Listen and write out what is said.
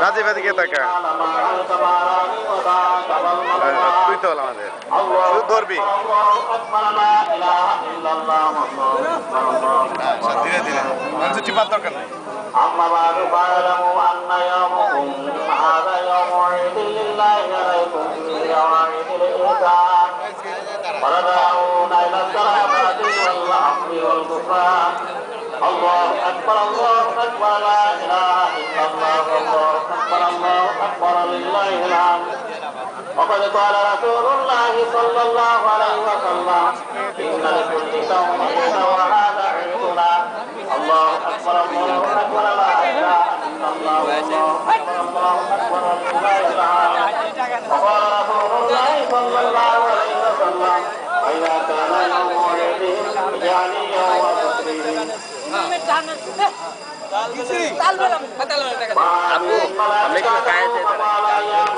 রাজীব এদিকে তাকা, তুই তো হল আমাদের, শুধু ধরবি ধীরে ধীরে, মানুষের টিপার দরকার নেই। أما بعد فاعلموا أن يومكم هذا يوم عيد لله عليكم فيه عيد الإنسان ولدعون إلى الصلاة والعفو والغفران الله أكبر لا إله إلا الله الله أكبر لله الحمد وقد قال رسول الله صلى الله عليه وسلم إن لكل أمة وهذا عيدنا الله أكبر لا إله إلا الله الله أكبر لله الحمد وقال رسول الله صلى الله عليه وسلم وإذا كان يوم عيدهم يعني يوم تسليم আপু আমি একটু